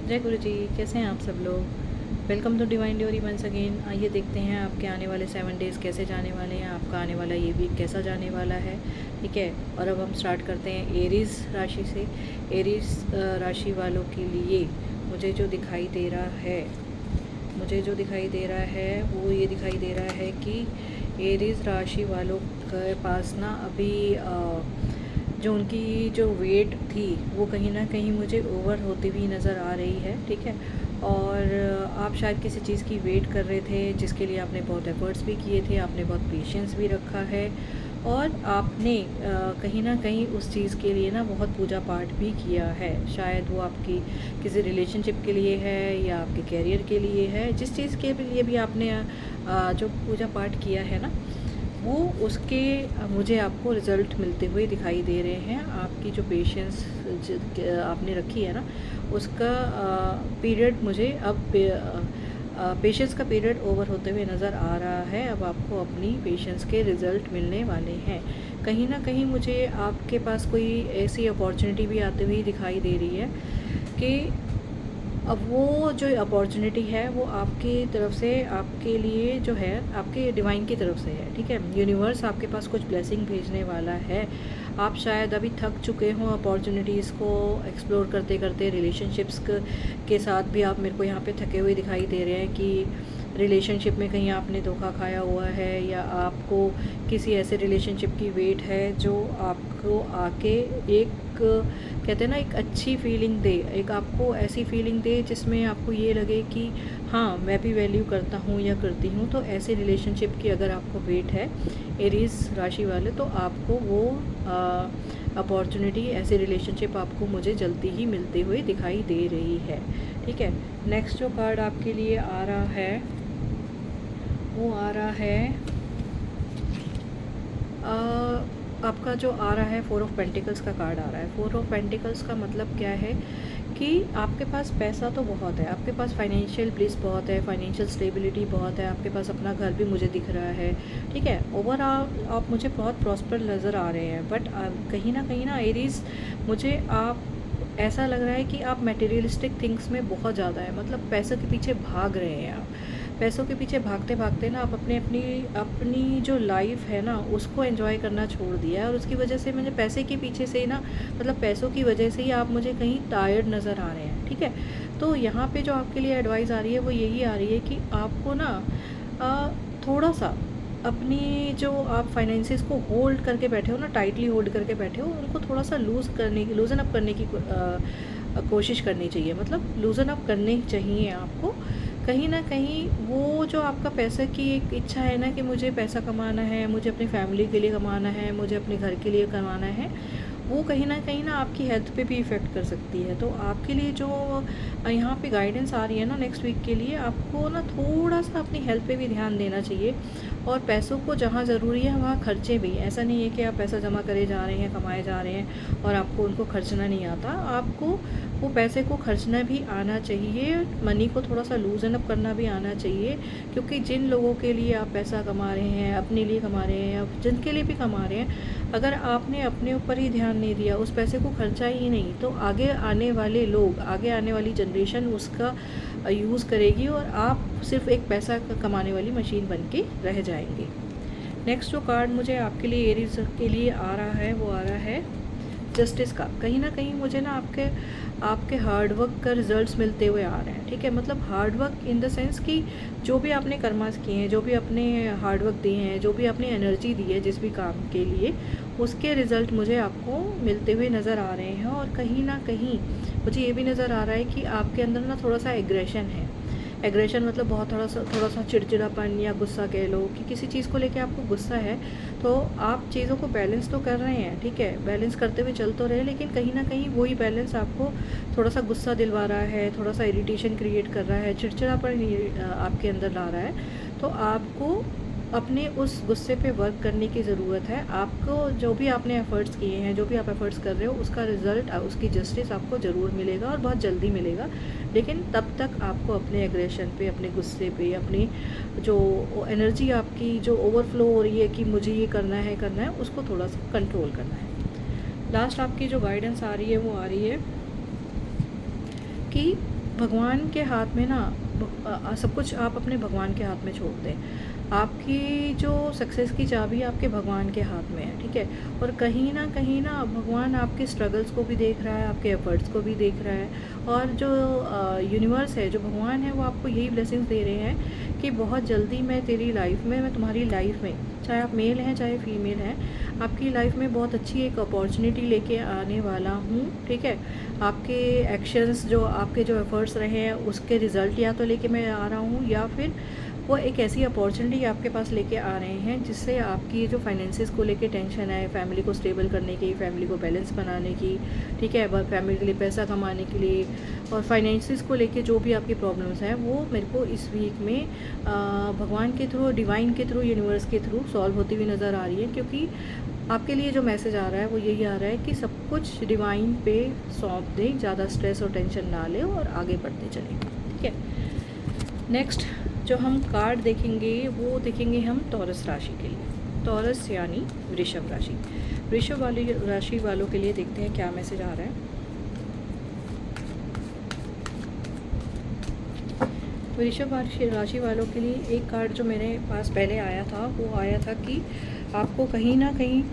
जय गुरु जी। कैसे हैं आप सब लोग। Welcome to divine theory once again. आइए देखते हैं आपके आने वाले 7 डेज़ कैसे जाने वाले हैं, आपका आने वाला ये वीक कैसा जाने वाला है। ठीक है, और अब हम स्टार्ट करते हैं एरीज़ राशि से। एरीज़ राशि वालों के लिए मुझे जो दिखाई दे रहा है वो ये दिखाई दे रहा है कि एरीज़ राशि वालों के पास ना अभी जो उनकी जो वेट थी वो कहीं ना कहीं मुझे ओवर होती हुई नज़र आ रही है। ठीक है, और आप शायद किसी चीज़ की वेट कर रहे थे जिसके लिए आपने बहुत एफर्ट्स भी किए थे, आपने बहुत पेशेंस भी रखा है, और आपने कहीं ना कहीं उस चीज़ के लिए ना बहुत पूजा पाठ भी किया है। शायद वो आपकी किसी रिलेशनशिप के लिए है या आपके कैरियर के लिए है। जिस चीज़ के लिए भी आपने जो पूजा पाठ किया है ना, वो उसके मुझे आपको रिज़ल्ट मिलते हुए दिखाई दे रहे हैं। आपकी जो पेशेंस आपने रखी है ना, उसका पीरियड मुझे अब पेशेंस का पीरियड ओवर होते हुए नज़र आ रहा है। अब आपको अपनी पेशेंस के रिज़ल्ट मिलने वाले हैं। कहीं ना कहीं मुझे आपके पास कोई ऐसी अपॉर्चुनिटी भी आती हुई दिखाई दे रही है कि अब वो जो अपॉर्चुनिटी है वो आपकी तरफ से, आपके लिए जो है आपके डिवाइन की तरफ से है। ठीक है, यूनिवर्स आपके पास कुछ ब्लेसिंग भेजने वाला है। आप शायद अभी थक चुके हो अपॉर्चुनिटीज़ को एक्सप्लोर करते करते। रिलेशनशिप्स के साथ भी आप मेरे को यहाँ पे थके हुए दिखाई दे रहे हैं कि रिलेशनशिप में कहीं आपने धोखा खाया हुआ है, या आपको किसी ऐसे रिलेशनशिप की वेट है जो आपको आके एक कहते हैं ना एक अच्छी फीलिंग दे, एक आपको ऐसी फीलिंग दे जिसमें आपको ये लगे कि हाँ मैं भी वैल्यू करता हूँ या करती हूँ। तो ऐसे रिलेशनशिप की अगर आपको वेट है एरीज़ राशि वाले, तो आपको वो अपॉर्चुनिटी, ऐसे रिलेशनशिप आपको मुझे जल्दी ही मिलते हुए दिखाई दे रही है। ठीक है, नेक्स्ट जो कार्ड आपके लिए आ रहा है वो आ रहा है आपका जो आ रहा है 4 ऑफ पेंटिकल्स का कार्ड आ रहा है। 4 ऑफ पेंटिकल्स का मतलब क्या है कि आपके पास पैसा तो बहुत है, आपके पास फाइनेंशियल ब्लिस बहुत है, फाइनेंशियल स्टेबिलिटी बहुत है, आपके पास अपना घर भी मुझे दिख रहा है। ठीक है, ओवरऑल आप मुझे बहुत प्रॉस्पर नज़र आ रहे हैं। बट कहीं ना एरीज, मुझे आप ऐसा लग रहा है कि आप मटेरियलिस्टिक थिंग्स में बहुत ज़्यादा है, मतलब पैसों के पीछे भाग रहे हैं आप। पैसों के पीछे भागते भागते ना आप अपनी जो लाइफ है ना उसको एंजॉय करना छोड़ दिया है, और उसकी वजह से मुझे पैसे के पीछे से ही ना, मतलब पैसों की वजह से ही आप मुझे कहीं टायर्ड नज़र आ रहे हैं। ठीक है, तो यहाँ पे जो आपके लिए एडवाइस आ रही है वो यही आ रही है कि आपको ना थोड़ा सा अपनी जो आप फाइनेंसिस को होल्ड करके बैठे हो ना, टाइटली होल्ड करके बैठे हो, उनको थोड़ा सा लूजन अप करने की कोशिश करनी चाहिए। मतलब लूजन अप करने चाहिए आपको। कहीं ना कहीं वो जो आपका पैसे की एक इच्छा है ना कि मुझे पैसा कमाना है, मुझे अपनी फैमिली के लिए कमाना है, मुझे अपने घर के लिए कमाना है, वो कहीं ना आपकी हेल्थ पे भी इफ़ेक्ट कर सकती है। तो आपके लिए जो यहाँ पे गाइडेंस आ रही है ना नेक्स्ट वीक के लिए, आपको ना थोड़ा सा अपनी हेल्थ पे भी ध्यान देना चाहिए। और पैसों को जहाँ ज़रूरी है वहाँ खर्चे भी। ऐसा नहीं है कि आप पैसा जमा करे जा रहे हैं, कमाए जा रहे हैं और आपको उनको खर्चना नहीं आता। आपको वो पैसे को खर्चना भी आना चाहिए, मनी को थोड़ा सा लूजन अप करना भी आना चाहिए। क्योंकि जिन लोगों के लिए आप पैसा कमा रहे हैं, अपने लिए कमा रहे हैं, या जिनके लिए भी कमा रहे हैं, अगर आपने अपने ऊपर ही ध्यान नहीं दिया, उस पैसे को खर्चा ही नहीं, तो आगे आने वाले लोग, आगे आने वाली जनरेशन उसका यूज़ करेगी और आप सिर्फ एक पैसा कमाने वाली मशीन बन के रह जाएंगे। नेक्स्ट जो कार्ड मुझे आपके लिए एरीज के लिए आ रहा है वो आ रहा है जस्टिस का। कहीं ना कहीं मुझे ना आपके हार्डवर्क का रिजल्ट्स मिलते हुए आ रहे हैं। ठीक है, मतलब हार्डवर्क इन द सेंस कि जो भी आपने कर्मास किए हैं, जो भी अपने हार्डवर्क दिए हैं, जो भी आपने एनर्जी दी है जिस भी काम के लिए, उसके रिज़ल्ट मुझे आपको मिलते हुए नज़र आ रहे हैं। और कहीं ना कहीं मुझे ये भी नज़र आ रहा है कि आपके अंदर ना थोड़ा सा एग्रेशन है। एग्रेशन मतलब बहुत थोड़ा सा चिड़चिड़ापन या गुस्सा कह लो, कि किसी चीज़ को लेके आपको गुस्सा है। तो आप चीज़ों को बैलेंस तो कर रहे हैं, ठीक है, बैलेंस करते हुए चल तो रहे, लेकिन कहीं ना कहीं वही बैलेंस आपको थोड़ा सा गुस्सा दिलवा रहा है, थोड़ा सा इरिटेशन क्रिएट कर रहा है, चिड़चिड़ापन आपके अंदर ला रहा है। तो आपको अपने उस गुस्से पे वर्क करने की ज़रूरत है। आपको जो भी आपने एफ़र्ट्स किए हैं, जो भी आप एफ़र्ट्स कर रहे हो, उसका रिज़ल्ट, उसकी जस्टिस आपको ज़रूर मिलेगा और बहुत जल्दी मिलेगा। लेकिन तब तक आपको अपने एग्रेशन पे, अपने गुस्से पे, अपनी जो एनर्जी आपकी जो ओवरफ्लो हो रही है कि मुझे ये करना है, उसको थोड़ा सा कंट्रोल करना है। लास्ट आपकी जो गाइडेंस आ रही है वो आ रही है कि भगवान के हाथ में ना सब कुछ आप अपने भगवान के हाथ में छोड़ दें। आपकी जो सक्सेस की चाबी आपके भगवान के हाथ में है, ठीक है। और कहीं ना भगवान आपके स्ट्रगल्स को भी देख रहा है, आपके एफर्ट्स को भी देख रहा है। और जो यूनिवर्स है, जो भगवान है, वो आपको यही ब्लेसिंग्स दे रहे हैं कि बहुत जल्दी मैं तेरी लाइफ में, मैं तुम्हारी लाइफ में, चाहे आप मेल हैं चाहे फीमेल हैं, आपकी लाइफ में बहुत अच्छी एक अपॉर्चुनिटी लेके आने वाला हूँ, ठीक है। आपके एक्शंस, जो आपके जो एफर्ट्स रहे हैं, उसके रिज़ल्ट या तो लेके मैं आ रहा हूँ, या फिर वो एक ऐसी अपॉर्चुनिटी आपके पास लेके आ रहे हैं जिससे आपकी जो फाइनेंसिस को लेके टेंशन है, फैमिली को स्टेबल करने की, फैमिली को बैलेंस बनाने की, ठीक है, फैमिली के लिए पैसा कमाने के लिए, और फाइनेंसिस को लेके जो भी आपकी प्रॉब्लम्स हैं, वो मेरे को इस वीक में भगवान के थ्रू, डिवाइन के थ्रू, यूनिवर्स के थ्रू सॉल्व होती हुई नज़र आ रही है। क्योंकि आपके लिए जो मैसेज आ रहा है वो यही आ रहा है कि सब कुछ डिवाइन पे सौंप दें, ज़्यादा स्ट्रेस और टेंशन ना लें और आगे बढ़ते चलें, ठीक है। नेक्स्ट जो हम कार्ड देखेंगे वो देखेंगे हम टॉरस राशि के लिए। टॉरस यानी वृषभ राशि। वृषभ वाली राशि वालों के लिए देखते हैं क्या मैसेज आ रहा है। वृषभ राशि वालों के लिए एक कार्ड जो मेरे पास पहले आया था, वो आया था कि आपको कहीं ना कहीं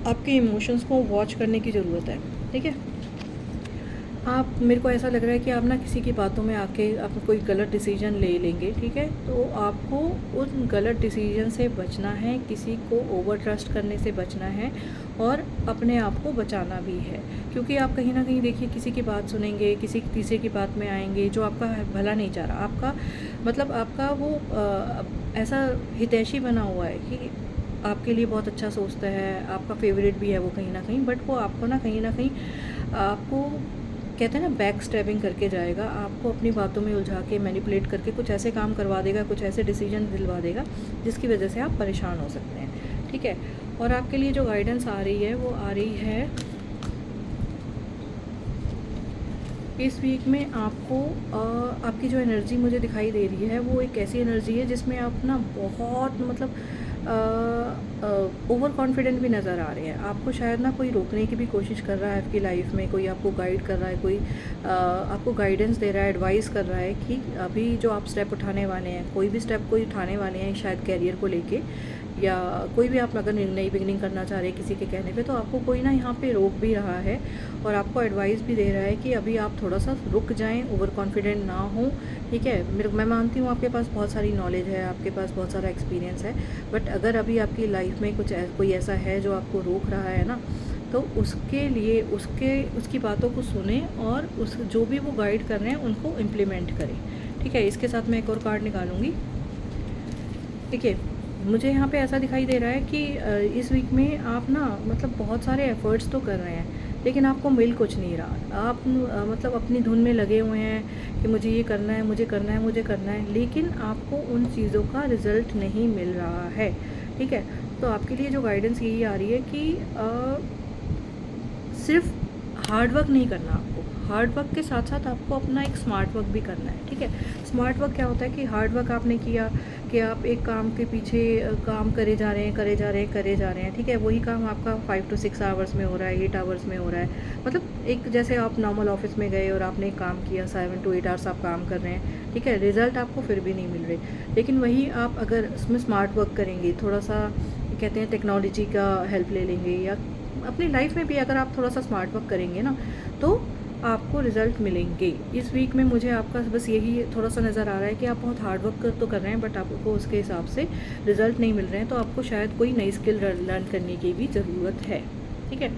आपके इमोशंस को वॉच करने की ज़रूरत है, ठीक है। आप, मेरे को ऐसा लग रहा है कि आप ना किसी की बातों में आके आप कोई गलत डिसीजन ले लेंगे, ठीक है। तो आपको उन गलत डिसीजन से बचना है, किसी को ओवर ट्रस्ट करने से बचना है और अपने आप को बचाना भी है। क्योंकि आप कहीं ना कहीं देखिए किसी की बात सुनेंगे, किसी तीसरे की बात में आएंगे जो आपका भला नहीं चाह रहा, आपका मतलब आपका वो ऐसा हितैषी बना हुआ है कि आपके लिए बहुत अच्छा सोचता है, आपका फेवरेट भी है वो कहीं ना कहीं, बट वो आपको ना कहीं आपको कहते हैं ना बैक स्टैबिंग करके जाएगा, आपको अपनी बातों में उलझा के मैनिपुलेट करके कुछ ऐसे काम करवा देगा, कुछ ऐसे डिसीजन दिलवा देगा जिसकी वजह से आप परेशान हो सकते हैं, ठीक है। और आपके लिए जो गाइडेंस आ रही है वो आ रही है इस वीक में आपको आपकी जो एनर्जी मुझे दिखाई दे रही है वो एक ऐसी एनर्जी है जिसमें आप ना बहुत मतलब ओवर कॉन्फिडेंट भी नज़र आ रहे हैं। आपको शायद ना कोई रोकने की भी कोशिश कर रहा है आपकी लाइफ में, कोई आपको गाइड कर रहा है, कोई आपको गाइडेंस दे रहा है, एडवाइस कर रहा है कि अभी जो आप स्टेप उठाने वाले हैं, कोई भी स्टेप कोई उठाने वाले हैं शायद कैरियर को लेके, या कोई भी आप अगर नई बिगनिंग करना चाह रहे हैं किसी के कहने पे, तो आपको कोई ना यहाँ पे रोक भी रहा है और आपको एडवाइस भी दे रहा है कि अभी आप थोड़ा सा रुक जाएं, ओवर कॉन्फिडेंट ना हो, ठीक है। मैं मानती हूँ आपके पास बहुत सारी नॉलेज है, आपके पास बहुत सारा एक्सपीरियंस है, बट अगर अभी आपकी लाइफ में कोई ऐसा है जो आपको रोक रहा है ना, तो उसके लिए उसकी बातों को सुने और उस जो भी वो गाइड कर रहे हैं उनको इम्प्लीमेंट करें, ठीक है। इसके साथ मैं एक और कार्ड निकालूंगी, ठीक है। मुझे यहाँ पे ऐसा दिखाई दे रहा है कि इस वीक में आप ना मतलब बहुत सारे एफ़र्ट्स तो कर रहे हैं लेकिन आपको मिल कुछ नहीं रहा। आप मतलब अपनी धुन में लगे हुए हैं कि मुझे ये करना है, मुझे करना है, मुझे करना है, लेकिन आपको उन चीज़ों का रिज़ल्ट नहीं मिल रहा है, ठीक है। तो आपके लिए जो गाइडेंस यही आ रही है कि सिर्फ हार्ड वर्क नहीं करना, आपको हार्ड वर्क के साथ साथ आपको अपना एक स्मार्ट वर्क भी करना है, ठीक है। स्मार्ट वर्क क्या होता है कि हार्ड वर्क आपने किया कि आप एक काम के पीछे काम करे जा रहे हैं, ठीक है। वही काम आपका 5 to 6 आवर्स में हो रहा है, 8 आवर्स में हो रहा है, मतलब एक जैसे आप नॉर्मल ऑफिस में गए और आपने एक काम किया, 7 to 8 आवर्स आप काम कर रहे हैं, ठीक है। रिज़ल्ट आपको फिर भी नहीं मिल रहे, लेकिन वही आप अगर उसमें स्मार्ट वर्क करेंगे, थोड़ा सा कहते हैं टेक्नोलॉजी का हेल्प ले लेंगे, या अपनी लाइफ में भी अगर आप थोड़ा सा स्मार्ट वर्क करेंगे ना, तो आपको रिज़ल्ट मिलेंगे। इस वीक में मुझे आपका बस यही थोड़ा सा नज़र आ रहा है कि आप बहुत हार्ड वर्क तो कर रहे हैं बट आपको उसके हिसाब से रिज़ल्ट नहीं मिल रहे हैं, तो आपको शायद कोई नई स्किल लर्न करने की भी ज़रूरत है, ठीक है।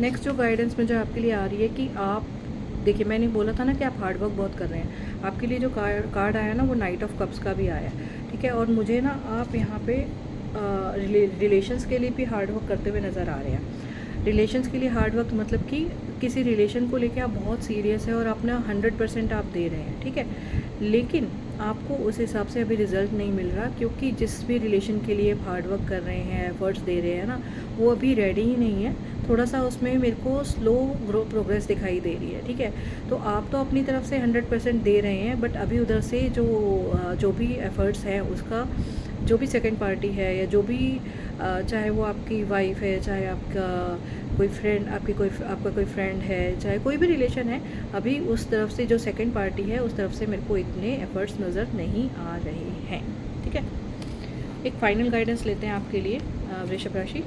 नेक्स्ट जो गाइडेंस मुझे आपके लिए आ रही है कि आप देखिए, मैंने बोला था ना कि आप हार्ड वर्क बहुत कर रहे हैं, आपके लिए जो कार्ड आया ना वो नाइट ऑफ कप्स का भी आया, ठीक है। और मुझे ना आप यहाँ पे रिलेशंस के लिए भी हार्ड वर्क करते हुए नज़र आ रहे हैं। रिलेशंस के लिए हार्ड वर्क मतलब कि किसी रिलेशन को लेके आप बहुत सीरियस है और अपना 100% आप दे रहे हैं, ठीक है, लेकिन आपको उस हिसाब से अभी रिज़ल्ट नहीं मिल रहा, क्योंकि जिस भी रिलेशन के लिए हार्ड वर्क कर रहे हैं, एफर्ट्स दे रहे हैं ना, वो अभी रेडी ही नहीं है। थोड़ा सा उसमें मेरे को स्लो प्रोग्रेस दिखाई दे रही है, ठीक है। तो आप तो अपनी तरफ से 100% दे रहे हैं, बट अभी उधर से जो भी एफर्ट्स हैं उसका जो भी सेकंड पार्टी है, या जो भी चाहे वो आपकी वाइफ है, चाहे आपका कोई फ्रेंड आपका कोई फ्रेंड है, चाहे कोई भी रिलेशन है, अभी उस तरफ से जो सेकंड पार्टी है उस तरफ से मेरे को इतने एफर्ट्स नज़र नहीं आ रहे हैं। ठीक है, एक फाइनल गाइडेंस लेते हैं आपके लिए वृषभ राशि।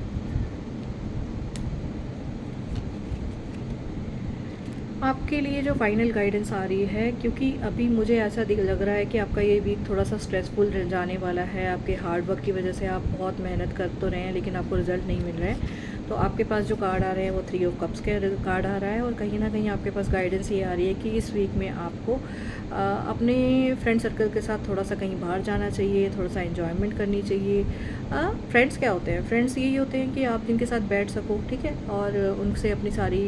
आपके लिए जो फाइनल गाइडेंस आ रही है, क्योंकि अभी मुझे ऐसा लग रहा है कि आपका ये वीक थोड़ा सा स्ट्रेसफुल जाने वाला है। आपके हार्ड वर्क की वजह से आप बहुत मेहनत कर तो रहे हैं लेकिन आपको रिजल्ट नहीं मिल रहा है। तो आपके पास जो कार्ड आ रहे हैं वो 3 ऑफ कप्स के कार्ड आ रहा है, और कहीं ना कहीं आपके पास गाइडेंस ये आ रही है कि इस वीक में आपको अपने फ्रेंड सर्कल के साथ थोड़ा सा कहीं बाहर जाना चाहिए, थोड़ा सा एंजॉयमेंट करनी चाहिए। फ्रेंड्स क्या होते हैं? फ्रेंड्स यही होते हैं कि आप जिनके साथ बैठ सको, ठीक है, और उनसे अपनी सारी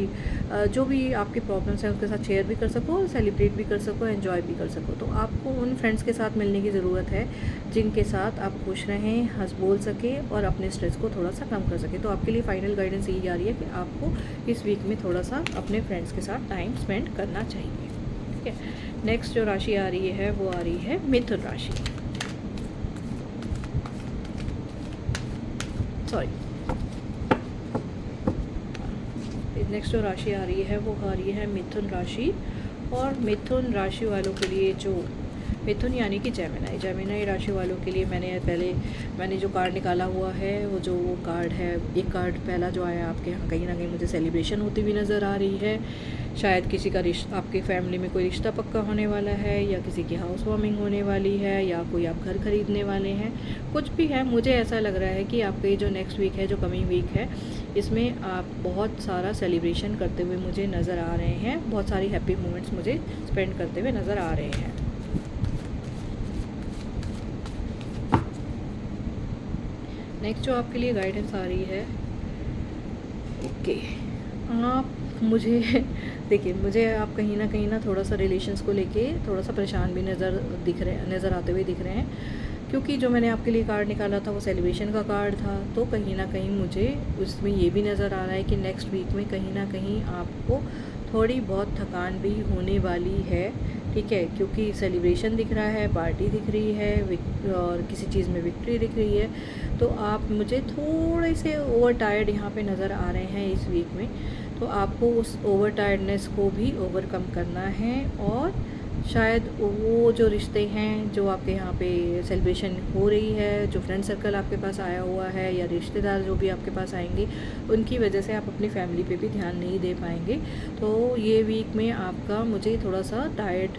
जो भी आपकी प्रॉब्लम्स हैं उनके साथ शेयर भी कर सको, सेलिब्रेट भी कर सको, एंजॉय भी कर सको। तो आपको उन फ्रेंड्स के साथ मिलने की ज़रूरत है जिनके साथ आप खुश रहें, हंस बोल सकें और अपने स्ट्रेस को थोड़ा सा कम कर सकें। तो आपके लिए फाइनल गाइडेंस यही आ रही है कि आपको इस वीक में थोड़ा सा अपने फ्रेंड्स के साथ टाइम स्पेंड करना चाहिए। ठीक है, नेक्स्ट जो राशि आ रही है वो आ रही है मिथुन राशि। सॉरी, नेक्स्ट जो राशि आ रही है वो आ रही है मिथुन राशि। और मिथुन राशि वालों के लिए जो मिथुन यानी कि जेमिनाई राशि वालों के लिए मैंने जो कार्ड निकाला हुआ है वो कार्ड है, एक कार्ड पहला जो आया आपके यहाँ, कहीं ना कहीं मुझे सेलिब्रेशन होती हुई नज़र आ रही है। शायद किसी का आपके फैमिली में कोई रिश्ता पक्का होने वाला है, या किसी की हाउस वार्मिंग होने वाली है, या कोई आप घर खरीदने वाले हैं, कुछ भी है। मुझे ऐसा लग रहा है कि आपके जो नेक्स्ट वीक है, जो कमिंग वीक है, इसमें आप बहुत सारा सेलिब्रेशन करते हुए मुझे नज़र आ रहे हैं, बहुत सारी हैप्पी मोमेंट्स मुझे स्पेंड करते हुए नज़र आ रहे हैं। नेक्स्ट जो आपके लिए गाइडेंस आ रही है, ओके, आप मुझे देखिए, मुझे आप कहीं ना थोड़ा सा रिलेशंस को लेके थोड़ा सा परेशान भी नज़र आते हुए दिख रहे हैं, क्योंकि जो मैंने आपके लिए कार्ड निकाला था वो सेलिब्रेशन का कार्ड था। तो कहीं ना कहीं मुझे उसमें ये भी नज़र आ रहा है कि नेक्स्ट वीक में कहीं ना कहीं आपको थोड़ी बहुत थकान भी होने वाली है। ठीक है, क्योंकि सेलिब्रेशन दिख रहा है, पार्टी दिख रही है, और किसी चीज़ में विक्ट्री दिख रही है। तो आप मुझे थोड़े से ओवर टायर्ड यहाँ पे नज़र आ रहे हैं इस वीक में। तो आपको उस ओवर टायर्डनेस को भी ओवरकम करना है, और शायद वो जो रिश्ते हैं जो आपके यहाँ पे सेलिब्रेशन हो रही है, जो फ्रेंड सर्कल आपके पास आया हुआ है, या रिश्तेदार जो भी आपके पास आएंगे, उनकी वजह से आप अपनी फैमिली पे भी ध्यान नहीं दे पाएंगे। तो ये वीक में आपका मुझे थोड़ा सा टायर्ड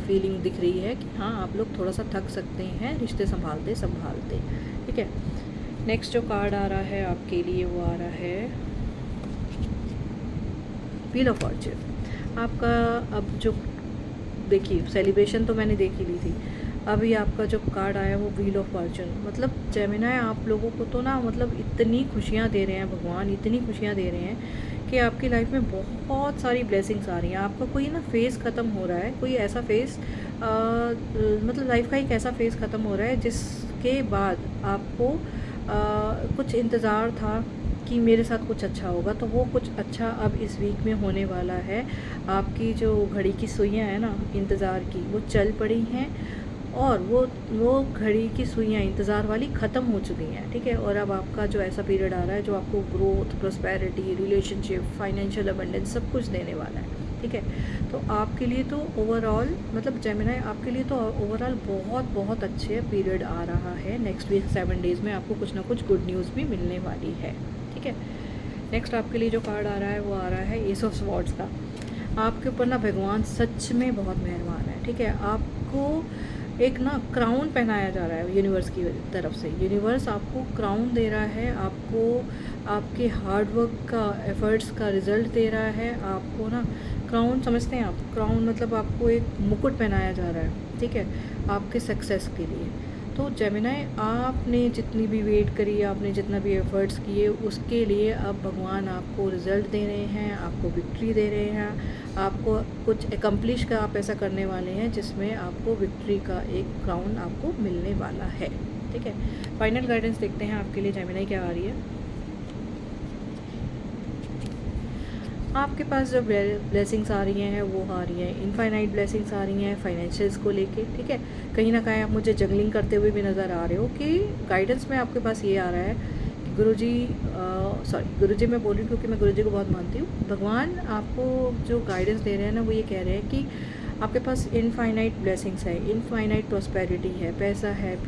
फीलिंग दिख रही है कि हाँ, आप लोग थोड़ा सा थक सकते हैं रिश्ते संभालते संभालते। ठीक है, नेक्स्ट जो कार्ड आ रहा है आपके लिए वो आ रहा है व्हील ऑफ फॉर्च्यून। आपका अब जो देखिए, सेलिब्रेशन तो मैंने देख ही ली थी, अभी आपका जो कार्ड आया वो व्हील ऑफ फॉर्च्यून। मतलब जेमिनाई, आप लोगों को तो ना मतलब इतनी खुशियाँ दे रहे हैं भगवान, इतनी खुशियाँ दे रहे हैं कि आपकी लाइफ में बहुत सारी ब्लेसिंग्स आ रही हैं। आपका कोई ना फेज़ ख़त्म हो रहा है, कोई ऐसा फेज़ मतलब लाइफ का एक ऐसा फेज़ ख़त्म हो रहा है जिसके बाद आपको कुछ इंतज़ार था कि मेरे साथ कुछ अच्छा होगा, तो वो कुछ अच्छा अब इस वीक में होने वाला है। आपकी जो घड़ी की सुइयाँ हैं ना इंतज़ार की, वो चल पड़ी हैं, और वो घड़ी की सुइयाँ इंतज़ार वाली ख़त्म हो चुकी हैं। ठीक है, और अब आपका जो ऐसा पीरियड आ रहा है जो आपको growth, prosperity, relationship, financial abundance सब कुछ देने वाला है। ठीक है, तो आपके लिए तो ओवरऑल मतलब जेमिनाई, आपके लिए तो ओवरऑल बहुत बहुत अच्छे पीरियड आ रहा है। नेक्स्ट वीक 7 डेज़ में आपको कुछ ना कुछ गुड न्यूज़ भी मिलने वाली है। ठीक है, नेक्स्ट आपके लिए जो कार्ड आ रहा है वो आ रहा है एस ऑफ स्वॉर्ड्स का। आपके ऊपर ना भगवान सच में बहुत मेहरबान है। ठीक है, आपको एक ना क्राउन पहनाया जा रहा है यूनिवर्स की तरफ से। यूनिवर्स आपको क्राउन दे रहा है, आपको आपके हार्ड वर्क का, एफर्ट्स का रिज़ल्ट दे रहा है। आपको ना क्राउन समझते हैं आप, क्राउन मतलब आपको एक मुकुट पहनाया जा रहा है। ठीक है, आपके सक्सेस के लिए। तो जेमिनाई, आपने जितनी भी वेट करी, आपने जितना भी एफर्ट्स किए, उसके लिए अब भगवान आपको रिज़ल्ट दे रहे हैं, आपको विक्ट्री दे रहे हैं, आपको कुछ एकम्प्लिश का आप ऐसा करने वाले हैं जिसमें आपको विक्ट्री का एक क्राउन आपको मिलने वाला है। ठीक है, फाइनल गाइडेंस देखते हैं आपके लिए जेमिनाई क्या आ रही है। आपके पास जो ब्लेसिंग्स आ रही हैं वो आ रही हैं, इनफाइनाइट ब्लेसिंग्स आ रही हैं फाइनेंशियल्स को लेके। ठीक है, कहीं ना कहीं आप मुझे जंगलिंग करते हुए भी नज़र आ रहे हो कि गाइडेंस में आपके पास ये आ रहा है कि गुरुजी सॉरी गुरुजी मैं बोल रही हूँ क्योंकि मैं गुरुजी को बहुत मानती हूँ। भगवान आपको जो गाइडेंस दे रहे हैं ना, वो ये कह रहे हैं कि आपके पास इनफाइनाइट ब्लेसिंग्स है, इनफाइनाइट प्रॉस्पेरिटी है, पैसा है,